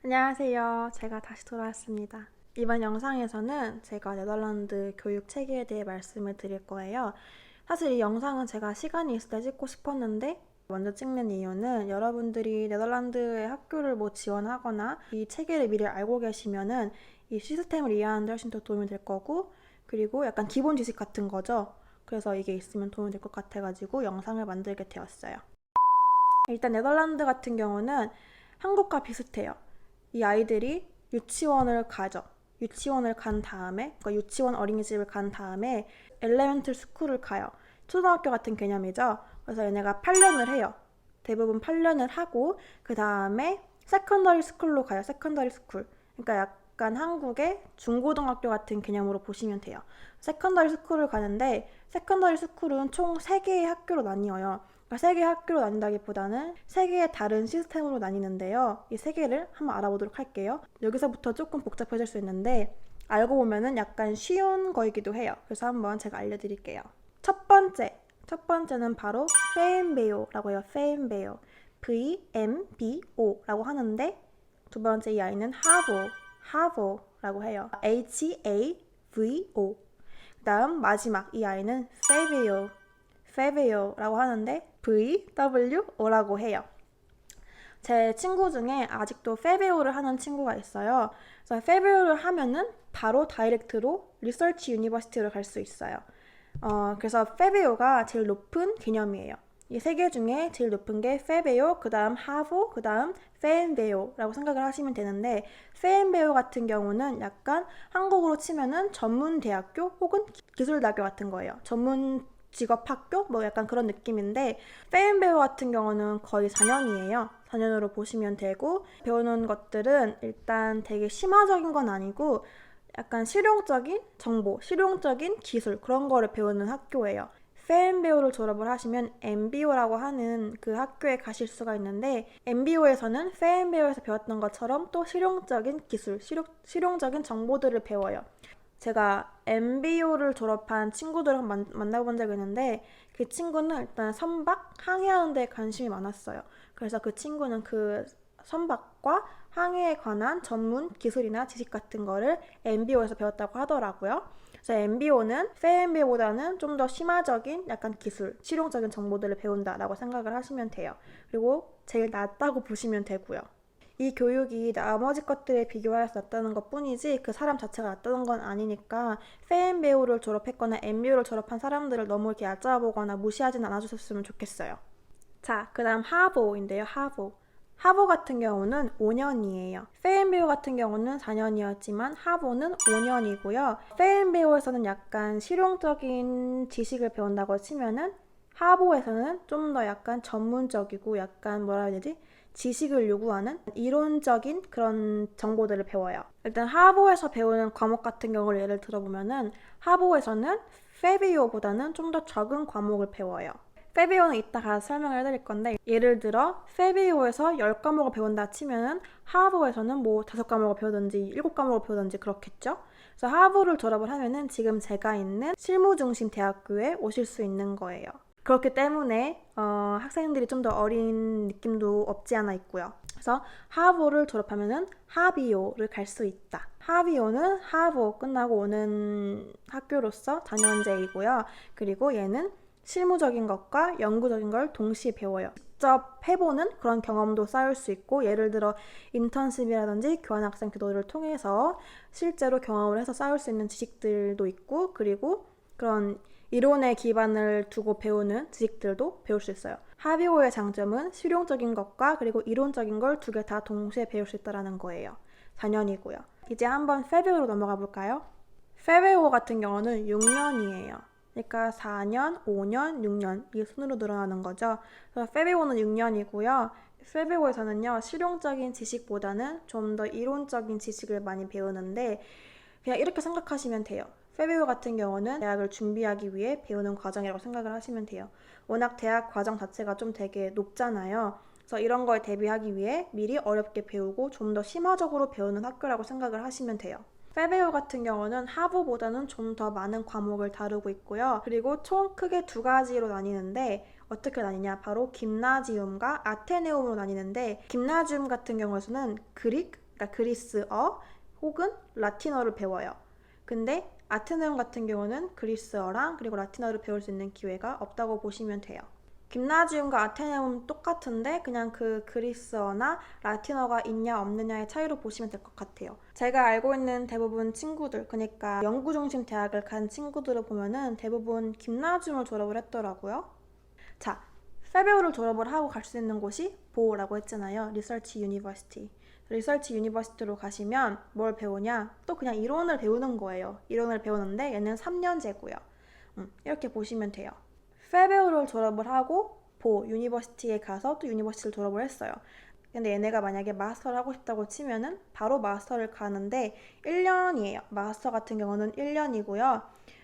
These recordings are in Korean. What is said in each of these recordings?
안녕하세요. 제가 다시 돌아왔습니다. 이번 영상에서는 제가 네덜란드 교육 체계에 대해 말씀을 드릴 거예요. 사실 이 영상은 제가 시간이 있을 때 찍고 싶었는데 먼저 찍는 이유는 여러분들이 네덜란드의 학교를 지원하거나 이 체계를 미리 알고 계시면은 이 시스템을 이해하는 데 훨씬 더 도움이 될 거고, 그리고 약간 기본 지식 같은 거죠. 그래서 이게 있으면 도움이 될 것 같아가지고 영상을 만들게 되었어요. 일단 네덜란드 같은 경우는 한국과 비슷해요. 이 아이들이 유치원을 가죠. 유치원을 간 다음에, 그러니까 유치원 어린이집을 간 다음에 엘레멘틀 스쿨을 가요. 초등학교 같은 개념이죠. 그래서 얘네가 8년을 해요. 대부분 8년을 하고 그 다음에 세컨더리 스쿨로 가요. 세컨더리 스쿨. 그러니까 약간 한국의 중고등학교 같은 개념으로 보시면 돼요. 세컨더리 스쿨을 가는데 세컨더리 스쿨은 총 3개의 학교로 나뉘어요. 그러니까 3개의 학교로 나뉜다기보다는 3개의 다른 시스템으로 나뉘는데요. 이 3개를 한번 알아보도록 할게요. 여기서부터 조금 복잡해질 수 있는데 알고 보면은 약간 쉬운 거이기도 해요. 그래서 한번 제가 알려드릴게요. 첫 번째는 바로 페인베오라고 해요. 페인베오. VMBO라고 하는데, 두 번째 이 아이는 하보라고 해요. HAVO. 그 다음 마지막 이 아이는 페베오라고 하는데 VWO라고 해요. 제 친구 중에 아직도 페베오를 하는 친구가 있어요. 그래서 페베오를 하면은 바로 다이렉트로 리서치 유니버시티로 갈 수 있어요. 그래서 페베오가 제일 높은 개념이에요. 이 3개 중에 제일 높은 게 페베오, 그 다음 하보, 그 다음 페인베오라고 생각을 하시면 되는데, 페인베오 같은 경우는 약간 한국으로 치면은 전문대학교 혹은 기술대학교 같은 거예요. 전문 직업학교? 약간 그런 느낌인데, 페인베오 같은 경우는 거의 4년이에요. 4년으로 보시면 되고, 배우는 것들은 일단 되게 심화적인 건 아니고 약간 실용적인 정보, 실용적인 기술, 그런 거를 배우는 학교예요. 페인베오를 졸업을 하시면 MBO라고 하는 그 학교에 가실 수가 있는데, MBO에서는 페인베오에서 배웠던 것처럼 또 실용적인 기술, 실용적인 정보들을 배워요. 제가 MBO를 졸업한 친구들을 만나본 적이 있는데, 그 친구는 일단 선박, 항해하는 데 관심이 많았어요. 그래서 그 친구는 그 선박과 항해에 관한 전문 기술이나 지식 같은 거를 MBO에서 배웠다고 하더라고요. 그래서 MBO는 FMBO보다는 좀 더 심화적인 약간 기술, 실용적인 정보들을 배운다라고 생각을 하시면 돼요. 그리고 제일 낫다고 보시면 되고요. 이 교육이 나머지 것들에 비교하여서 낫다는 것 뿐이지 그 사람 자체가 낫다는 건 아니니까 FMBO를 졸업했거나 MBO를 졸업한 사람들을 너무 이렇게 얕잡아보거나 무시하진 않아주셨으면 좋겠어요. 자, 그 다음 하보인데요. 하보 같은 경우는 5년이에요. 페인베오 같은 경우는 4년이었지만 하보는 5년이고요. 페인베오에서는 약간 실용적인 지식을 배운다고 치면은 하보에서는 좀 더 약간 전문적이고 약간 뭐라 해야 되지? 지식을 요구하는 이론적인 그런 정보들을 배워요. 일단 하보에서 배우는 과목 같은 경우를 예를 들어보면은 하보에서는 페비오보다는 좀 더 적은 과목을 배워요. 페비오는 이따가 설명을 해드릴 건데, 예를 들어 페비오에서 10과목을 배운다 치면은 하버에서는 5과목을 배우든지 7과목을 배우든지 그렇겠죠. 그래서 하버를 졸업을 하면은 지금 제가 있는 실무중심 대학교에 오실 수 있는 거예요. 그렇기 때문에 학생들이 좀 더 어린 느낌도 없지 않아 있고요. 그래서 하버를 졸업하면은 하비오를 갈 수 있다. 하비오는 하버 끝나고 오는 학교로서 4년제이고요. 그리고 얘는 실무적인 것과 연구적인 걸 동시에 배워요. 직접 해보는 그런 경험도 쌓을 수 있고, 예를 들어 인턴십이라든지 교환학생 제도를 통해서 실제로 경험을 해서 쌓을 수 있는 지식들도 있고, 그리고 그런 이론에 기반을 두고 배우는 지식들도 배울 수 있어요. 하비오의 장점은 실용적인 것과 그리고 이론적인 걸 2개 다 동시에 배울 수 있다는 거예요. 4년이고요. 이제 한번 페베오로 넘어가 볼까요? 페베오 같은 경우는 6년이에요. 그러니까 4년, 5년, 6년 이 순으로 늘어나는 거죠. 그래서 페베오는 6년이고요. 페베오에서는요, 실용적인 지식보다는 좀 더 이론적인 지식을 많이 배우는데, 그냥 이렇게 생각하시면 돼요. 페베오 같은 경우는 대학을 준비하기 위해 배우는 과정이라고 생각을 하시면 돼요. 워낙 대학 과정 자체가 좀 되게 높잖아요. 그래서 이런 거에 대비하기 위해 미리 어렵게 배우고 좀 더 심화적으로 배우는 학교라고 생각을 하시면 돼요. 페베오 같은 경우는 하버보다는 좀 더 많은 과목을 다루고 있고요. 그리고 총 크게 2가지로 나뉘는데, 어떻게 나뉘냐? 바로 김나지움과 아테네움으로 나뉘는데, 김나지움 같은 경우에는 그릭, 그러니까 그리스어 혹은 라틴어를 배워요. 근데 아테네움 같은 경우는 그리스어랑 그리고 라틴어를 배울 수 있는 기회가 없다고 보시면 돼요. 김나지움과 아테네움 똑같은데 그냥 그 그리스어나 라틴어가 있냐 없느냐의 차이로 보시면 될 것 같아요. 제가 알고 있는 대부분 친구들, 그러니까 연구중심 대학을 간 친구들을 보면은 대부분 김나지움을 졸업을 했더라고요. 자, 페베오를 졸업을 하고 갈 수 있는 곳이 보라고 했잖아요. 리서치 유니버시티. 리서치 유니버시티로 가시면 뭘 배우냐? 또 그냥 이론을 배우는 거예요. 이론을 배우는데 얘는 3년제고요. 이렇게 보시면 돼요. 페베오를 졸업을 하고 유니버시티에 가서 또 유니버시티를 졸업을 했어요. 근데 얘네가 만약에 마스터를 하고 싶다고 치면은 바로 마스터를 가는데 1년이에요. 마스터 같은 경우는 1년이고요.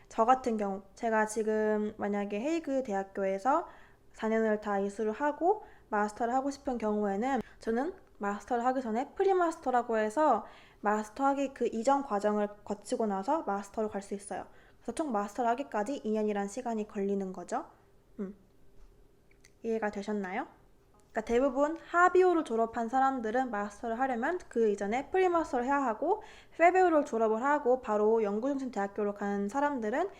저 같은 경우 제가 지금 만약에 헤이그 대학교에서 4년을 다 이수를 하고 마스터를 하고 싶은 경우에는 저는 마스터를 하기 전에 프리마스터라고 해서 마스터 하기 그 이전 과정을 거치고 나서 마스터로 갈 수 있어요. 그래서 총 마스터를 하기까지 2년이란 시간이 걸리는 거죠. 이해가 되셨나요? 그러니까 대부분 하비오를 졸업한 사람들은 마스터를 하려면 그 이전에 프리마스터를 해야 하고 페베오를 졸업을 하고 바로 연구중심 대학교로 가는 사람들은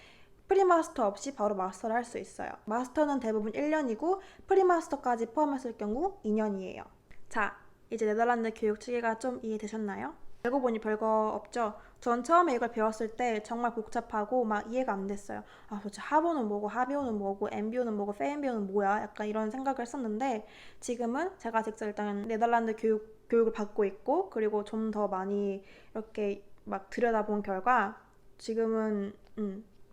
프리마스터 없이 바로 마스터를 할 수 있어요. 마스터는 대부분 1년이고 프리마스터까지 포함했을 경우 2년이에요. 자, 이제 네덜란드 교육 체계가 좀 이해되셨나요? 알고 보니 별거 없죠? 전 처음에 이걸 배웠을 때 정말 복잡하고 막 이해가 안 됐어요. 아, 도대체 하보는 뭐고 하비오는 뭐고 엠비오는 뭐고 페엠비오는 뭐야? 약간 이런 생각을 했었는데 지금은 제가 직접 일단 네덜란드 교육을 받고 있고 그리고 좀 더 많이 이렇게 막 들여다본 결과 지금은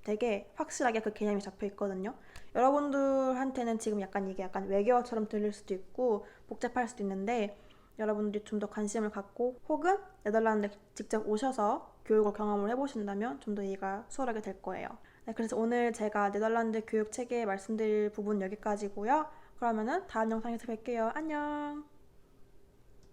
되게 확실하게 그 개념이 잡혀 있거든요. 여러분들한테는 지금 약간 이게 약간 외계어처럼 들릴 수도 있고 복잡할 수도 있는데 여러분들이 좀 더 관심을 갖고 혹은 네덜란드 직접 오셔서 교육을 경험을 해보신다면 좀 더 이해가 수월하게 될 거예요. 네, 그래서 오늘 제가 네덜란드 교육 체계에 말씀드릴 부분 여기까지고요. 그러면은 다음 영상에서 뵐게요. 안녕!